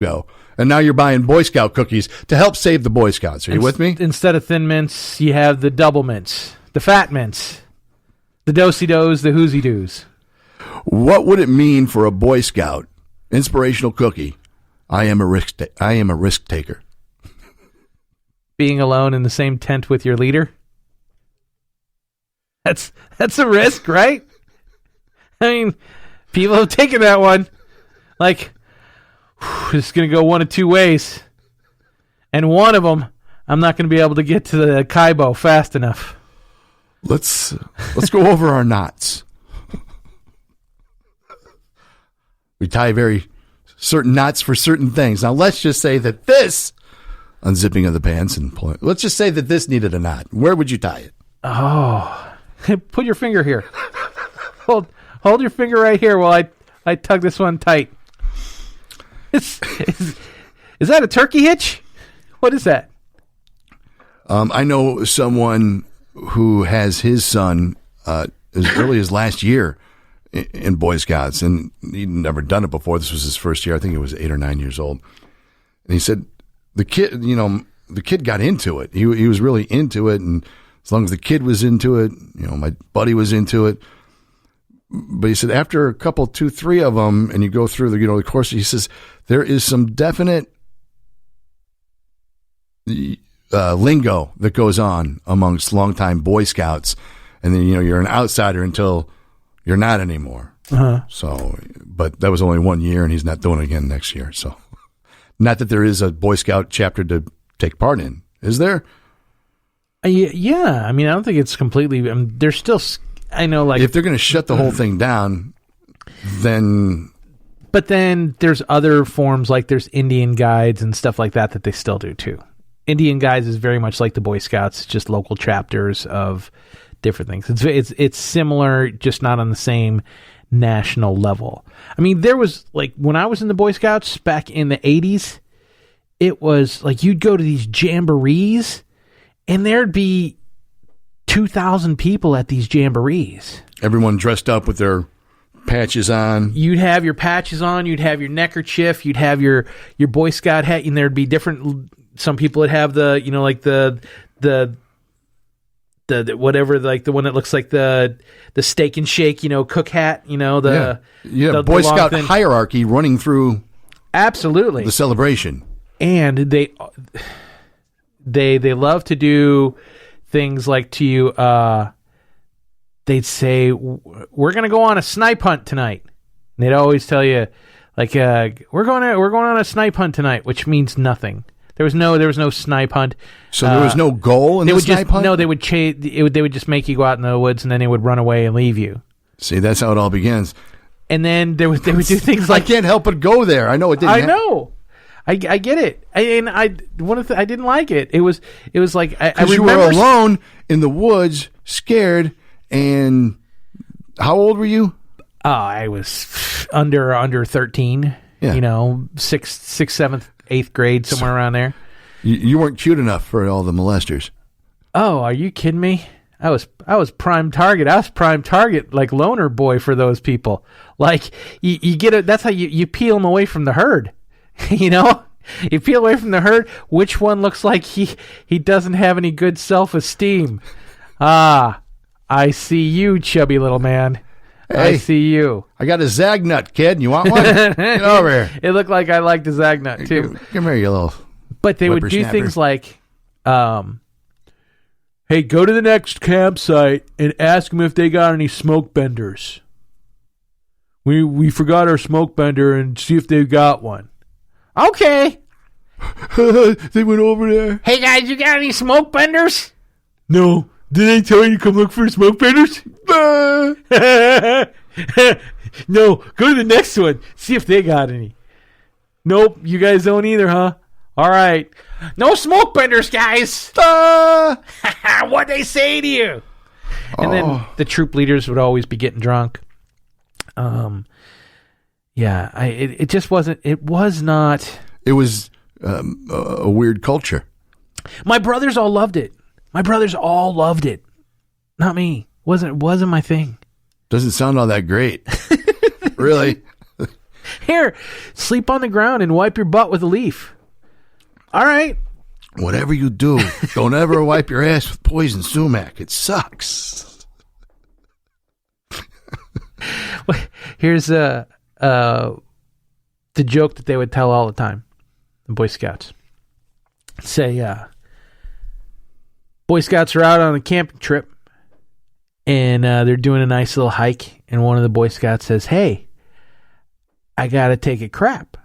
go. And now you're buying Boy Scout cookies to help save the Boy Scouts. Are you with me? Instead of Thin Mints, you have the Double Mints, the Fat Mints, the Do-si-dos, the Whoozy-doos. What would it mean for a Boy Scout inspirational cookie? I am a risk taker. Being alone in the same tent with your leader? That's a risk, right? I mean, people have taken that one. Like, it's going to go one of two ways. And one of them, I'm not going to be able to get to the Kaibo fast enough. Let's go over our knots. We tie very certain knots for certain things. Now, let's just say that this, unzipping of the pants and pulling, let's just say that this needed a knot. Where would you tie it? Oh, put your finger here. Hold your finger right here while I tug this one tight. Is that a turkey hitch? What is that? I know someone who has his son as early as last year in Boy Scouts, and he'd never done it before. This was his first year. I think he was 8 or 9 years old. And he said the kid got into it. He was really into it, and as long as the kid was into it, my buddy was into it. But he said after a couple, 2, 3 of them, and you go through the course, he says there is some definite lingo that goes on amongst longtime Boy Scouts, and then you're an outsider until you're not anymore. Uh-huh. So, but that was only 1 year, and he's not doing it again next year. So, not that there is a Boy Scout chapter to take part in, is there? Yeah, I mean, I don't think it's completely. There's still, I know, like if they're going to shut the whole thing down, then. But then there's other forms, like there's Indian guides and stuff like that they still do too. Indian guides is very much like the Boy Scouts, just local chapters of different things. It's similar, just not on the same national level. I mean, there was like when I was in the Boy Scouts back in the 80s, it was like you'd go to these jamborees and there'd be 2,000 people at these jamborees. Everyone dressed up with their patches on. You'd have your patches on, you'd have your neckerchief, you'd have your Boy Scout hat, and there'd be different. Some people would have the like the whatever, like the one that looks like the steak and shake, cook hat, the Boy Scout hierarchy running through absolutely the celebration. And they love to do things like to you. They'd say, "We're going to go on a snipe hunt tonight." And they'd always tell you, like, "We're going on a snipe hunt tonight," which means nothing. There was no snipe hunt. So there was no goal in the snipe hunt? No, they would they would just make you go out in the woods, and then they would run away and leave you. See, that's how it all begins. And then they would do things like I can't help but go there. I know it didn't. I know. I get it. I didn't like it. It was like I remember you were alone in the woods, scared, and how old were you? I was under 13. Yeah. 6th, 7th, 8th grade, somewhere around there. You weren't cute enough for all the molesters. Oh, are you kidding me? I was prime target. I was prime target, like loner boy for those people. Like you get it. That's how you peel them away from the herd. You peel away from the herd. Which one looks like he doesn't have any good self-esteem? Ah, I see you, chubby little man. Hey, I see you. I got a Zagnut, kid. You want one? Get over here. It looked like I liked the Zagnut too. Come here, you little. But they would do things like, "Hey, go to the next campsite and ask them if they got any smoke benders. We forgot our smoke bender and see if they got one." Okay. They went over there. "Hey guys, you got any smoke benders?" "No. Did they tell you to come look for smoke benders?" "No, go to the next one. See if they got any." "Nope, you guys don't either, huh? All right. No smoke benders, guys." What'd they say to you? And then the troop leaders would always be getting drunk. It just wasn't. It was not. It was a weird culture. My brothers all loved it. Not me. Wasn't my thing. Doesn't sound all that great. Really? Here, sleep on the ground and wipe your butt with a leaf. All right. Whatever you do, don't ever wipe your ass with poison sumac. It sucks. Here's the joke that they would tell all the time, the Boy Scouts. Say, Boy Scouts are out on a camping trip, and they're doing a nice little hike, and one of the Boy Scouts says, hey, I got to take a crap.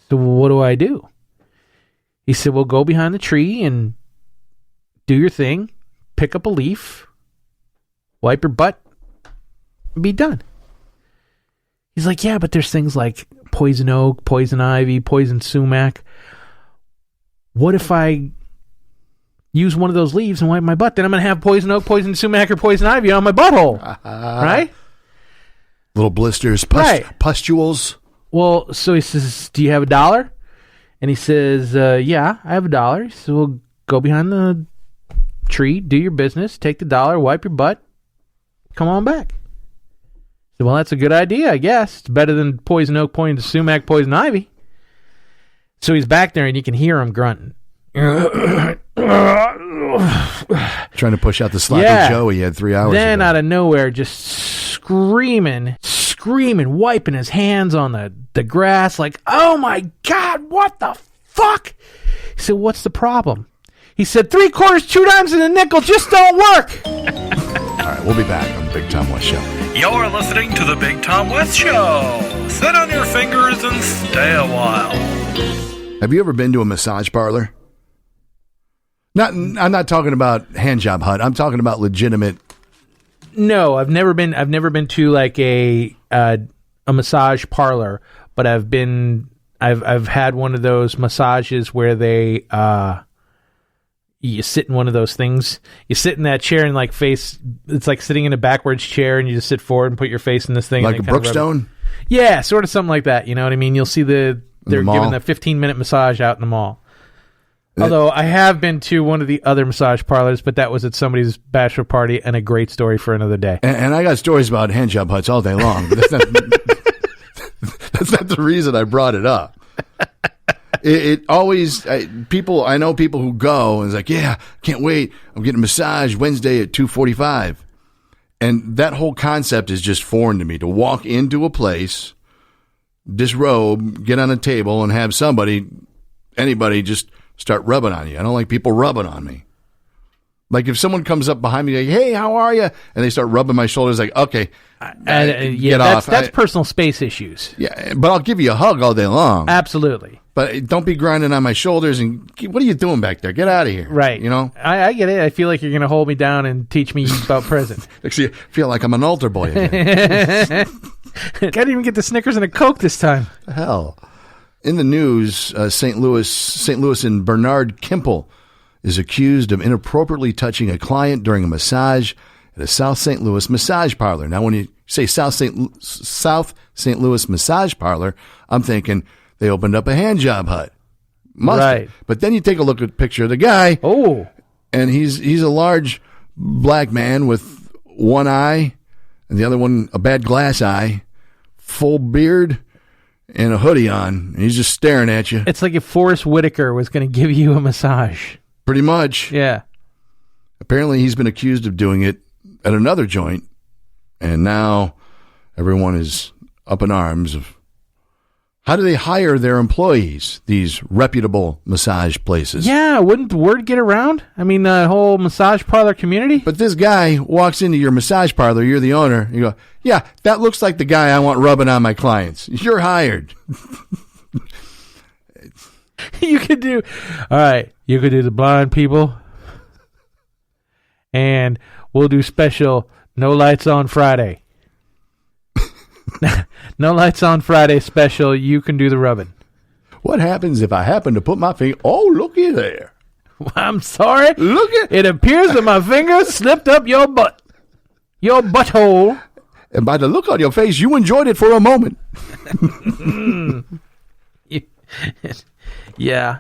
So what do I do? He said, well, go behind the tree and do your thing, pick up a leaf, wipe your butt, and be done. He's like, yeah, but there's things like poison oak, poison ivy, poison sumac. What if I use one of those leaves and wipe my butt? Then I'm going to have poison oak, poison sumac, or poison ivy on my butthole. Right? Little blisters, pustules. Well, so he says, do you have $1? And he says, yeah, I have $1. So we'll go behind the tree, do your business, take the $1, wipe your butt, come on back. So, well, that's a good idea, I guess. It's better than poison oak, poison sumac, poison ivy. So he's back there, and you can hear him grunting. Trying to push out the sloppy Joe he had 3 hours Then ago. out of nowhere, just screaming, wiping his hands on the grass like, oh my God, what the fuck? He said, what's the problem? He said, 3/4, 2 dimes, and a nickel just don't work. All right, we'll be back on the Big Thom West Show. You're listening to the Big Thom West Show. Sit on your fingers and stay a while. Have you ever been to a massage parlor? I'm not talking about handjob hut. I'm talking about legitimate. No, I've never been to like a massage parlor, but I've had one of those massages where they you sit in one of those things. You sit in that chair and like face. It's like sitting in a backwards chair, and you just sit forward and put your face in this thing. Like a Brookstone? Yeah, sort of something like that. You know what I mean? You'll see they're giving the 15-minute massage out in the mall. Although I have been to one of the other massage parlors, but that was at somebody's bachelor party, and a great story for another day. And I got stories about handjob huts all day long, but that's not the reason I brought it up. It always, I know people who go, and it's like, yeah, can't wait. I'm getting a massage Wednesday at 2:45. And that whole concept is just foreign to me, to walk into a place, disrobe, get on a table, and have anybody just start rubbing on you. I don't like people rubbing on me. Like if someone comes up behind me like, hey, how are you? And they start rubbing my shoulders like, okay, get off. That's personal space issues. Yeah, but I'll give you a hug all day long. Absolutely. But don't be grinding on my shoulders and what are you doing back there? Get out of here. Right. You know? I get it. I feel like you're going to hold me down and teach me about present. Actually, I feel like I'm an altar boy again. Can't even get the Snickers and a Coke this time. Hell. In the news, St. Louis and Bernard Kimple is accused of inappropriately touching a client during a massage at a South St. Louis massage parlor. Now, when you say South St. Louis massage parlor, I'm thinking they opened up a handjob hut. Right. But then you take a look at a picture of the guy. Oh. And he's a large black man with one eye and the other one a bad glass eye, full beard, and a hoodie on. And he's just staring at you. It's like if Forrest Whitaker was going to give you a massage. Pretty much. Yeah. Apparently he's been accused of doing it at another joint, and now everyone is up in arms of how do they hire their employees, these reputable massage places? Yeah, wouldn't the word get around? I mean, the whole massage parlor community? But this guy walks into your massage parlor, you're the owner, you go, yeah, that looks like the guy I want rubbing on my clients. You're hired. You could do the blind people, and we'll do special no lights on Friday. No lights on Friday special. You can do the rubbing. What happens if I happen to put my finger? Oh, looky there. I'm sorry. Look at it. Appears that my finger slipped up your butthole. And by the look on your face, you enjoyed it for a moment. Yeah.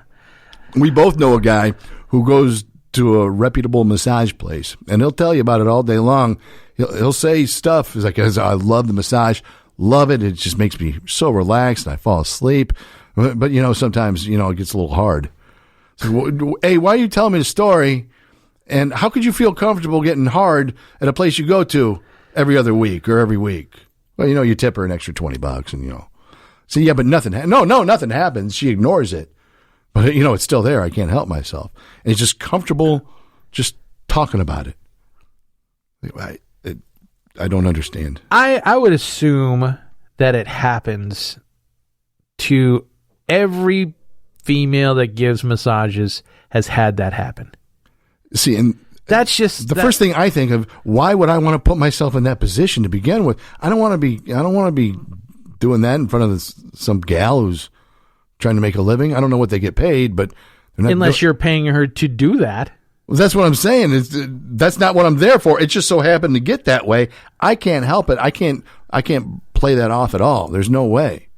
We both know a guy who goes to a reputable massage place, and he'll tell you about it all day long. He'll say stuff. He's like, I love the massage, love it. It just makes me so relaxed and I fall asleep. But sometimes, it gets a little hard. So, hey, why are you telling me the story? And how could you feel comfortable getting hard at a place you go to every other week or every week? Well, you tip her an extra $20 and, So, yeah, but nothing happens. She ignores it. But, it's still there. I can't help myself. And it's just comfortable just talking about it. I don't understand. I would assume that it happens to every female that gives massages has had that happen. See, and that's just the first thing I think of. Why would I want to put myself in that position to begin with? I don't want to be doing that in front of some gal who's trying to make a living. I don't know what they get paid, but they're not unless you're paying her to do that. Well, that's what I'm saying. That's not what I'm there for. It just so happened to get that way. I can't help it. I can't play that off at all. There's no way.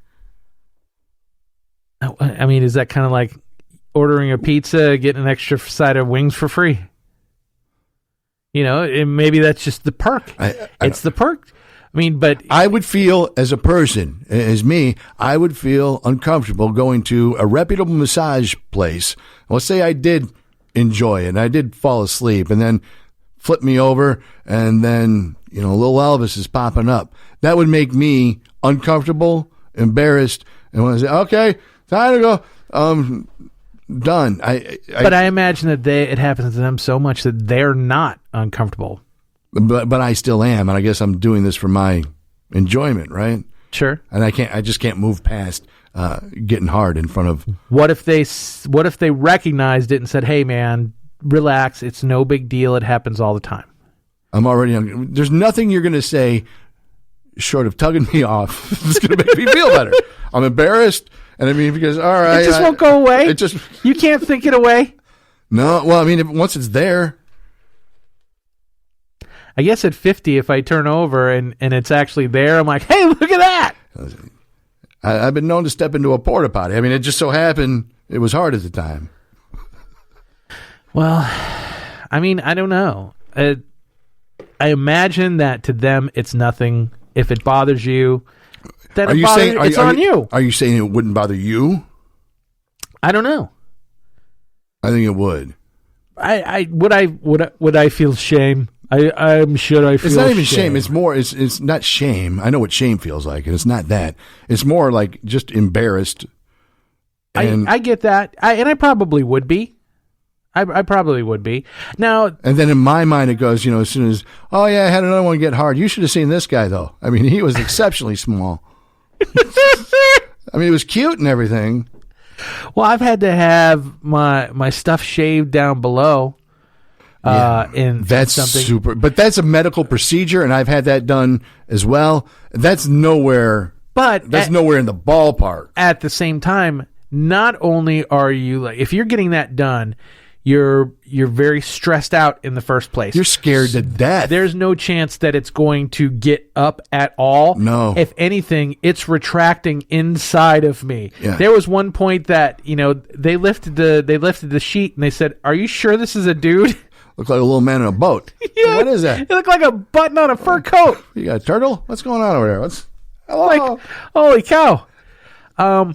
I mean, is that kind of like ordering a pizza, getting an extra side of wings for free? Maybe that's just the perk. It's the perk. I mean, but I would feel as a person, as me, I would feel uncomfortable going to a reputable massage place. Let's say I did enjoy it and I did fall asleep and then flip me over and then, little Elvis is popping up. That would make me uncomfortable, embarrassed, and want to say, okay, time to go. Done. But I imagine that it happens to them so much that they're not uncomfortable. But I still am, and I guess I'm doing this for my enjoyment, right? Sure. And I just can't move past getting hard in front of. What if they recognized it and said, "Hey, man, relax. It's no big deal. It happens all the time." I'm already. There's nothing you're going to say, short of tugging me off, that's going to make me feel better. I'm embarrassed, and I mean, because all right, it just won't go away. You can't think it away. No, well, I mean, once it's there. I guess at 50, if I turn over and it's actually there, I'm like, hey, look at that. I've been known to step into a porta potty. I mean, it just so happened it was hard at the time. Well, I mean, I don't know. I imagine that to them it's nothing. If it bothers you, then it's on you. Are you saying it wouldn't bother you? I don't know. I think it would. Would I feel shame? I'm sure I feel. It's not even shame. It's more. It's not shame. I know what shame feels like, and it's not that. It's more like just embarrassed. And I get that, and I probably would be. I probably would be now. And then in my mind, it goes, as soon as, oh yeah, I had another one get hard. You should have seen this guy though. I mean, he was exceptionally small. I mean, he was cute and everything. Well, I've had to have my stuff shaved down below. And that's super, but that's a medical procedure, and I've had that done as well. That's nowhere, nowhere in the ballpark. At the same time, not only are you like, if you're getting that done, you're very stressed out in the first place. You're scared to death. There's no chance that it's going to get up at all. No. If anything, it's retracting inside of me. Yeah. There was one point that, they lifted the sheet and they said, "Are you sure this is a dude?" Looked like a little man in a boat. Yeah, what is that? It looked like a button on a fur coat. You got a turtle? What's going on over there? Hello? Like, holy cow. How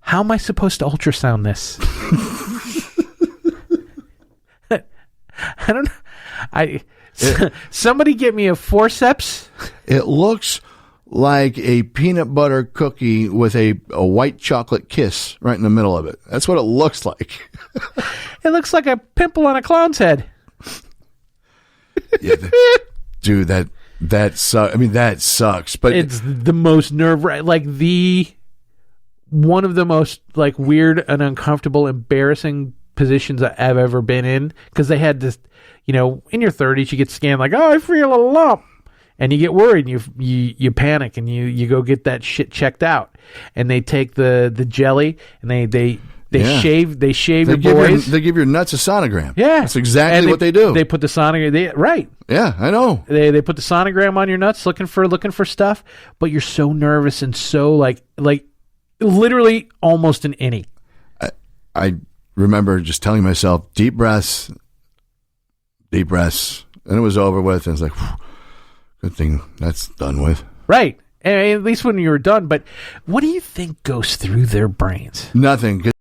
am I supposed to ultrasound this? I don't know. Somebody get me a forceps. It looks like a peanut butter cookie with a white chocolate kiss right in the middle of it. That's what it looks like. It looks like a pimple on a clown's head. Yeah, dude, that sucks. I mean, that sucks. But it's the most one of the most weird and uncomfortable, embarrassing positions I've ever been in, because they had this, in your 30s, you get scanned like, oh, I feel a lump, and you get worried, and you panic, and you go get that shit checked out, and they take the jelly, and they shave your boys. They give your nuts a sonogram. Yeah, that's exactly what they do. They put the sonogram. Right. Yeah, I know. They put the sonogram on your nuts, looking for stuff, but you're so nervous and so like literally almost an innie. I remember just telling myself, deep breaths, and it was over with. And it's like, good thing that's done with. Right. at least when you were done. But what do you think goes through their brains? Nothing.